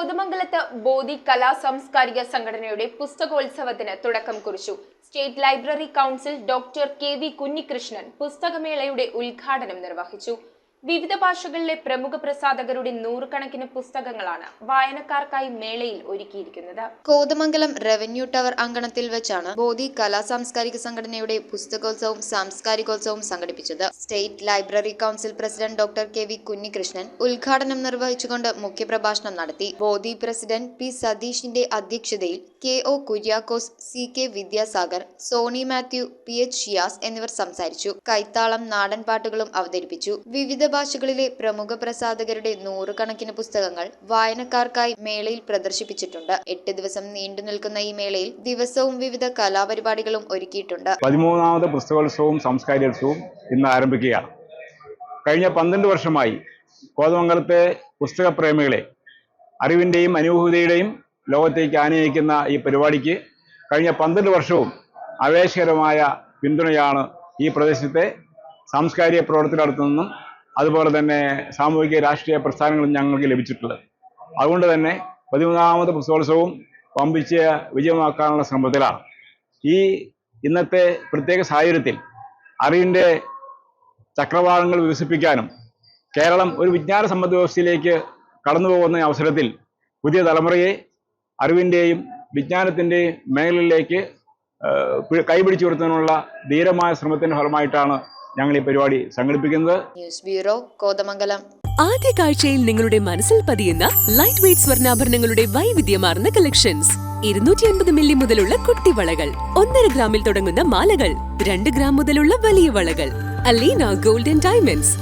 കോതമംഗലത്ത് ബോധി കലാ സാംസ്കാരിക സംഘടനയുടെ പുസ്തകോത്സവത്തിന് തുടക്കം കുറിച്ചു. State library council doctor K V. Kunhikrishnan പുസ്തകമേളയുടെ ഉദ്ഘാടനം നിർവഹിച്ചു. വിവിധ ഭാഷകളിലെ പ്രമുഖ പ്രസാധകരുടെ നൂറുകണക്കിന് പുസ്തകങ്ങളാണ് വായനക്കാർക്കായി മേളയിൽ ഒരുക്കിയിരിക്കുന്നത്. കോതമംഗലം റവന്യൂ ടവർ അങ്കണത്തിൽ വെച്ചാണ് ബോധി കലാ സാംസ്കാരിക സംഘടനയുടെ പുസ്തകോത്സവവും സാംസ്കാരികോത്സവവും സംഘടിപ്പിച്ചത്. State library council president doctor K V. Kunhikrishnan ഉദ്ഘാടനം നിർവഹിച്ചുകൊണ്ട് മുഖ്യപ്രഭാഷണം നടത്തി. ബോധി പ്രസിഡന്റ് പി. സതീഷിന്റെ അധ്യക്ഷതയിൽ കെ.ഒ. കുര്യാക്കോസ്, സി.കെ. വിദ്യാസാഗർ, സോണി മാത്യു, പി.എച്ച്. ഷിയാസ് എന്നിവർ സംസാരിച്ചു. കൈത്താളം, നാടൻ പാട്ടുകളും അവതരിപ്പിച്ചു. വിവിധ ഭാഷകളിലെ പ്രമുഖ പ്രസാധകരുടെ നൂറുകണക്കിന് പുസ്തകങ്ങൾ വായനക്കാർക്കായി മേളയിൽ പ്രദർശിപ്പിച്ചിട്ടുണ്ട്. 8 ദിവസം നീണ്ടു നിൽക്കുന്ന ഈ മേളയിൽ ദിവസവും വിവിധ കലാപരിപാടികളും ഒരുക്കിയിട്ടുണ്ട്. 13ാമത് പുസ്തകോത്സവവും സാംസ്കാരികോത്സവവും ഇന്ന് ആരംഭിക്കുകയാണ്. കഴിഞ്ഞ 12 വർഷമായി കോതമംഗലത്തെ പുസ്തകപ്രേമികളെ അറിവിന്റെയും അനുഭൂതിയുടെയും ലോകത്തേക്ക് ആനയിക്കുന്ന ഈ പരിപാടിക്ക് കഴിഞ്ഞ 12 വർഷവും ആവേശകരമായ പിന്തുണയാണ് ഈ പ്രദേശത്തെ സാംസ്കാരിക പ്രവർത്തനം നടത്തുന്നതും അതുപോലെ തന്നെ സാമൂഹിക രാഷ്ട്രീയ പ്രസ്ഥാനങ്ങളും ഞങ്ങൾക്ക് ലഭിച്ചിട്ടുള്ളത്. അതുകൊണ്ട് തന്നെ 13ാമത് പുസ്തകോത്സവവും വമ്പിച്ച വിജയമാക്കാനുള്ള ശ്രമത്തിലാണ്. ഈ ഇന്നത്തെ പ്രത്യേക സാഹചര്യത്തിൽ അറിവിൻ്റെ ചക്രവാളങ്ങൾ വികസിപ്പിക്കാനും കേരളം ഒരു വിജ്ഞാന സമ്പദ് വ്യവസ്ഥയിലേക്ക് കടന്നു പോകുന്ന അവസരത്തിൽ പുതിയ തലമുറയെ അറിവിൻ്റെയും വിജ്ഞാനത്തിൻ്റെയും മേഖലയിലേക്ക് കൈപിടിച്ചു വരുത്തുന്നതിനുള്ള ധീരമായ ശ്രമത്തിൻ്റെ ഫലമായിട്ടാണ് ഞങ്ങൾ ഈ പരിപാടി സംഘടിപ്പിക്കുന്നത്. News bureau, Kothamangalam. ആദ്യ കാഴ്ചയിൽ നിങ്ങളുടെ മനസ്സിൽ പതിയുന്ന ലൈറ്റ് വെയ്റ്റ് സ്വർണ്ണാഭരണങ്ങളുടെ വൈവിധ്യമാർന്ന കളക്ഷൻസ്. 250 മില്ലി മുതലുള്ള കുട്ടിവളകൾ, 1.5 ഗ്രാമിൽ തുടങ്ങുന്ന മാലകൾ, 2 ഗ്രാം മുതലുള്ള വലിയ വളകൾ. Aleena golden diamonds.